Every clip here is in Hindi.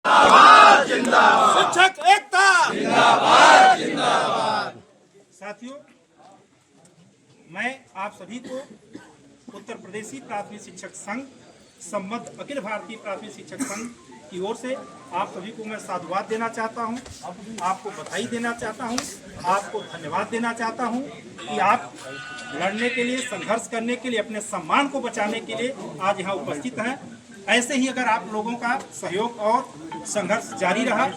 जिंदाबाद जिंदाबाद, शिक्षक एकता जिंदाबाद जिंदाबाद। साथियों, मैं आप सभी को उत्तर प्रदेशी प्राथमिक शिक्षक संघ संबद्ध अखिल भारतीय प्राथमिक शिक्षक संघ की ओर से आप सभी को मैं साधुवाद देना चाहता हूं, आपको बधाई देना चाहता हूं, आपको धन्यवाद देना चाहता हूं कि आप लड़ने के लिए, संघर्ष करने के लिए, अपने सम्मान को बचाने के लिए आज यहाँ उपस्थित हैं। ऐसे ही अगर आप लोगों का सहयोग और संघर्ष जारी रहा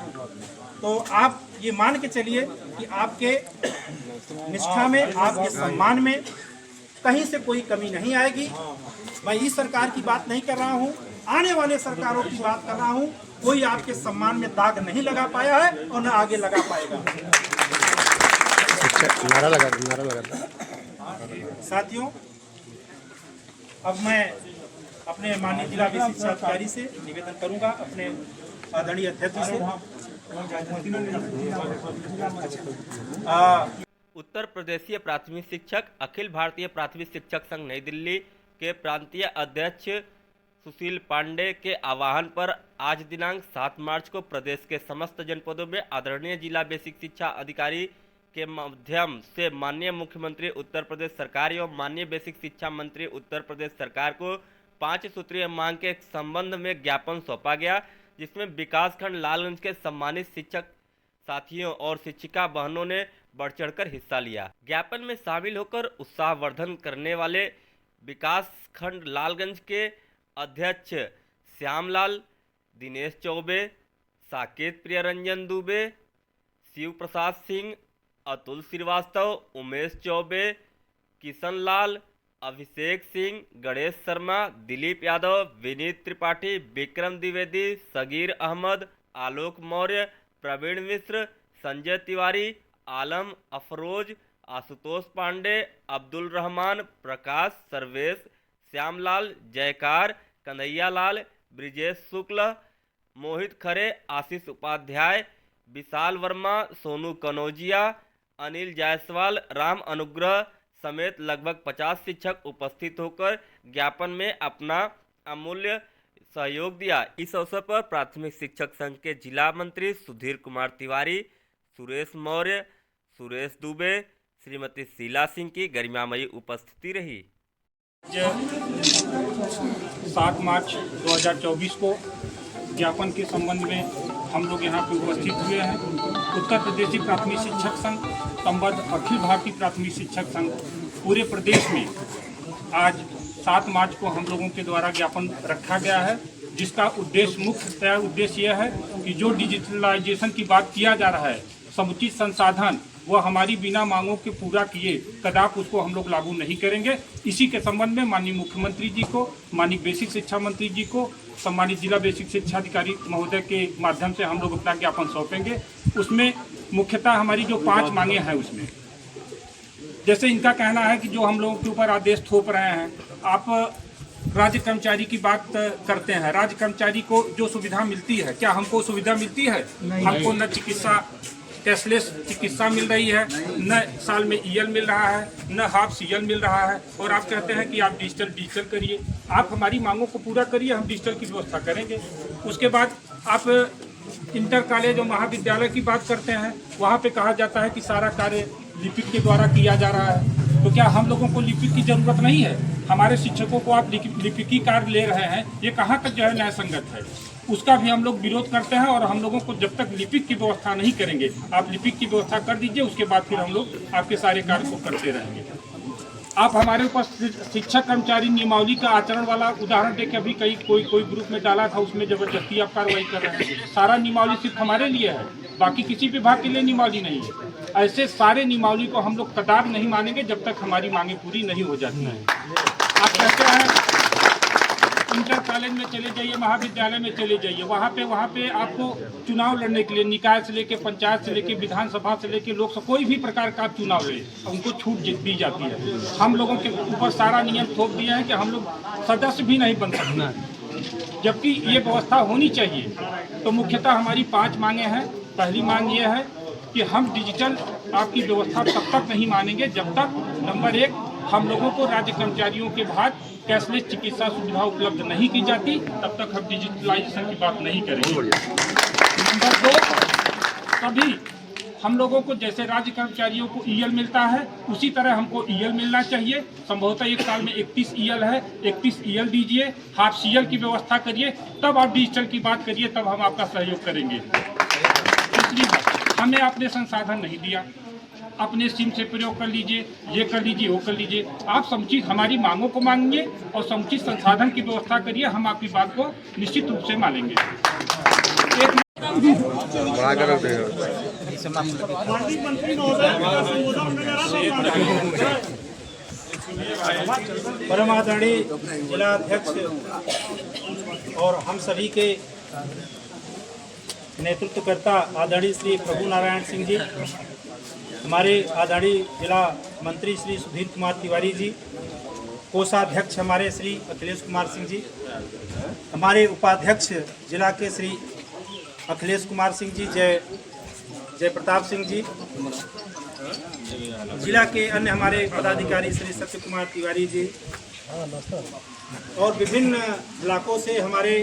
तो आप ये मान के चलिए कि आपके निष्ठा में, आपके सम्मान में कहीं से कोई कमी नहीं आएगी। मैं इस सरकार की बात नहीं कर रहा हूँ, आने वाले सरकारों की बात कर रहा हूँ। कोई आपके सम्मान में दाग नहीं लगा पाया है और न आगे लगा पाएगा। नारा लगा। साथियों, अब मैं अपने माननीय जिला विशेष शिक्षा अधिकारी से निवेदन करूंगा, अपने आदरणीय अध्यक्ष से। उत्तर प्रदेशीय प्राथमिक शिक्षक अखिल भारतीय प्राथमिक शिक्षक संघ नई दिल्ली के प्रांतीय अध्यक्ष सुशील पांडे के आह्वान पर आज दिनांक 7 मार्च को प्रदेश के समस्त जनपदों में आदरणीय जिला बेसिक शिक्षा अधिकारी के माध्यम से माननीय मुख्यमंत्री उत्तर प्रदेश सरकार एवं माननीय बेसिक शिक्षा मंत्री उत्तर प्रदेश सरकार को 5 सूत्रीय मांग के संबंध में ज्ञापन सौंपा गया, जिसमें विकासखंड लालगंज के सम्मानित शिक्षक साथियों और शिक्षिका बहनों ने बढ़ चढ़कर हिस्सा लिया। ज्ञापन में शामिल होकर उत्साहवर्धन करने वाले विकासखंड लालगंज के अध्यक्ष श्यामलाल, दिनेश चौबे, साकेत प्रियरंजन दुबे, शिव प्रसाद सिंह, अतुल श्रीवास्तव, उमेश चौबे, किशन लाल, अभिषेक सिंह, गणेश शर्मा, दिलीप यादव, विनीत त्रिपाठी, विक्रम द्विवेदी, सगीर अहमद, आलोक मौर्य, प्रवीण मिश्र, संजय तिवारी, आलम अफरोज, आशुतोष पांडे, अब्दुल रहमान, प्रकाश, सर्वेश, श्यामलाल, जयकार, कन्हैया लाल, ब्रिजेश शुक्ल, मोहित खरे, आशीष उपाध्याय, विशाल वर्मा, सोनू कनौजिया, अनिल जायसवाल, राम अनुग्रह समेत लगभग 50 शिक्षक उपस्थित होकर ज्ञापन में अपना अमूल्य सहयोग दिया। इस अवसर पर प्राथमिक शिक्षक संघ के जिला मंत्री सुधीर कुमार तिवारी, सुरेश मौर्य, सुरेश दुबे, श्रीमती शीला सिंह की गरिमामयी उपस्थिति रही। 7 मार्च 2024 को ज्ञापन के संबंध में हम लोग यहाँ पे उपस्थित हुए हैं। उत्तर प्रदेशी प्राथमिक शिक्षक संघ संबद्ध अखिल भारतीय प्राथमिक शिक्षक संघ पूरे प्रदेश में आज 7 मार्च को हम लोगों के द्वारा ज्ञापन रखा गया है, जिसका उद्देश्य, मुख्यतः उद्देश्य यह है कि जो डिजिटलाइजेशन की बात किया जा रहा है, समुचित संसाधन वह हमारी बिना मांगों के पूरा किए कदाप उसको हम लोग लागू नहीं करेंगे। इसी के संबंध में माननीय मुख्यमंत्री जी को, माननीय बेसिक शिक्षा मंत्री जी को, सम्मानित जिला बेसिक शिक्षा अधिकारी महोदय के माध्यम से हम लोग अपना ज्ञापन सौंपेंगे। उसमें मुख्यतः हमारी जो 5 मांगे हैं, उसमें जैसे इनका कहना है कि जो हम लोगों के ऊपर आदेश थोप रहे हैं, आप राज्य कर्मचारी की बात करते हैं, राज्य कर्मचारी को जो सुविधा मिलती है, क्या हमको सुविधा मिलती है? हमको न चिकित्सा, कैशलेस चिकित्सा मिल रही है, न साल में ईएल मिल रहा है, न हाफ सीएल मिल रहा है, और आप कहते हैं कि आप डिजिटल करिए। आप हमारी मांगों को पूरा करिए, हम डिजिटल की व्यवस्था करेंगे। उसके बाद आप इंटर कॉलेज और महाविद्यालय की बात करते हैं, वहाँ पे कहा जाता है कि सारा कार्य लिपिक के द्वारा किया जा रहा है। तो क्या हम लोगों को लिपिक की जरूरत नहीं है? हमारे शिक्षकों को आप लिपिकी कार्य ले रहे हैं, ये कहाँ तक जो है न्याय संगत है? उसका भी हम लोग विरोध करते हैं। और हम लोगों को जब तक लिपिक की व्यवस्था नहीं करेंगे, आप लिपिक की व्यवस्था कर दीजिए, उसके बाद फिर हम लोग आपके सारे कार्य को करते रहेंगे। आप हमारे ऊपर शिक्षक कर्मचारी नियमावली का आचरण वाला उदाहरण देके अभी कोई ग्रुप में डाला था, उसमें जबरदस्ती आप कार्रवाई कर रहे हैं। सारा नियमावली सिर्फ हमारे लिए है, बाकी किसी विभाग के लिए नियमावली नहीं है। ऐसे सारे नियमावली को हम लोग कदाप नहीं मानेंगे जब तक हमारी मांगे पूरी नहीं हो जाती हैं। आप कहते हैं इंटर कॉलेज में चले जाइए, महाविद्यालय में चले जाइए, वहाँ पे आपको चुनाव लड़ने के लिए निकाय से लेके, पंचायत से लेके, विधानसभा से लेके, लोकसभा, कोई भी प्रकार का आप चुनाव लड़े, उनको छूट दी जाती है। हम लोगों के ऊपर सारा नियम थोप दिया है कि हम लोग सदस्य भी नहीं बन सकते, जबकि ये व्यवस्था होनी चाहिए। तो मुख्यतः हमारी 5 मांगे हैं। पहली मांग ये है कि हम डिजिटल आपकी व्यवस्था तब तक नहीं मानेंगे जब तक नंबर 1 हम लोगों को राज्य कर्मचारियों के बाद कैशलेस चिकित्सा सुविधा उपलब्ध नहीं की जाती, तब तक हम डिजिटलाइजेशन की बात नहीं करेंगे। नंबर 2, तभी हम लोगों को जैसे राज्य कर्मचारियों को ईएल मिलता है उसी तरह हमको ईएल मिलना चाहिए। संभवतः एक साल में 31 ईएल है, 31 ईएल दीजिए, हाफ सीएल की व्यवस्था करिए, तब आप डिजिटल की बात करिए, तब हम आपका सहयोग करेंगे। इसलिए हमें आपने संसाधन नहीं दिया, अपने सिम से प्रयोग कर लीजिए, ये कर लीजिए, वो कर लीजिए। आप समुचित हमारी मांगों को मांगिए और समुचित संसाधन की व्यवस्था करिए, हम आपकी बात को निश्चित रूप से मानेंगे। परम आदरणीय जिला अध्यक्ष और हम सभी के नेतृत्वकर्ता आदरणीय श्री प्रभु नारायण सिंह जी, हमारे आदरणीय जिला मंत्री श्री सुधीर कुमार तिवारी जी, कोषाध्यक्ष हमारे श्री अखिलेश कुमार सिंह जी, हमारे उपाध्यक्ष जिला के श्री अखिलेश कुमार सिंह जी, जय प्रताप सिंह जी, जिला के अन्य हमारे पदाधिकारी श्री सत्य कुमार तिवारी जी और विभिन्न ब्लॉकों से हमारे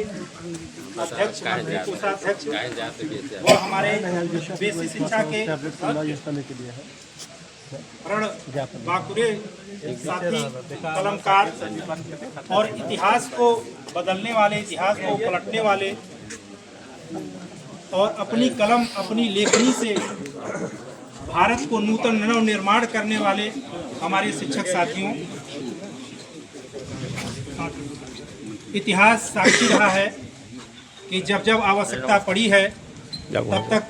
अध्यक्ष, कोषाध्यक्ष और हमारे बेसिक शिक्षा के रण बाकुरे साथी कलमकार और इतिहास को बदलने वाले, इतिहास को पलटने वाले और अपनी कलम, अपनी लेखनी से भारत को नूतन नव निर्माण करने वाले हमारे शिक्षक साथियों, इतिहास साक्षी रहा है कि जब जब आवश्यकता पड़ी है तब तक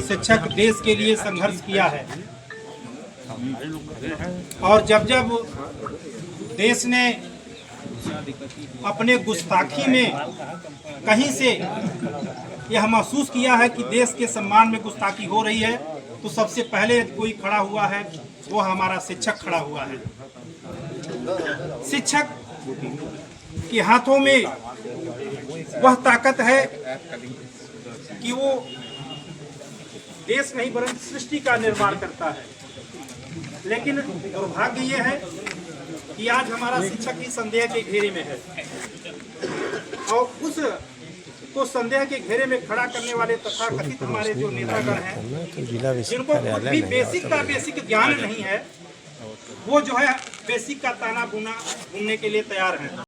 शिक्षक देश के लिए संघर्ष किया है और जब जब देश ने अपने गुस्ताखी में कहीं से यह महसूस किया है कि देश के सम्मान में गुस्ताखी हो रही है, तो सबसे पहले कोई खड़ा हुआ है, वो हमारा शिक्षक खड़ा हुआ है। शिक्षक के हाथों में वह ताकत है कि वो देश नहीं वरन सृष्टि का निर्माण करता है। लेकिन दुर्भाग्य ये है कि आज हमारा शिक्षक ही संदेह के घेरे में है और उस को संदेह के घेरे में खड़ा करने वाले तथा कथित हमारे जो नेतागण हैं, जिनको कुछ भी बेसिक का बेसिक ज्ञान नहीं है, वो जो है बेसिक का ताना बुनने के लिए तैयार हैं।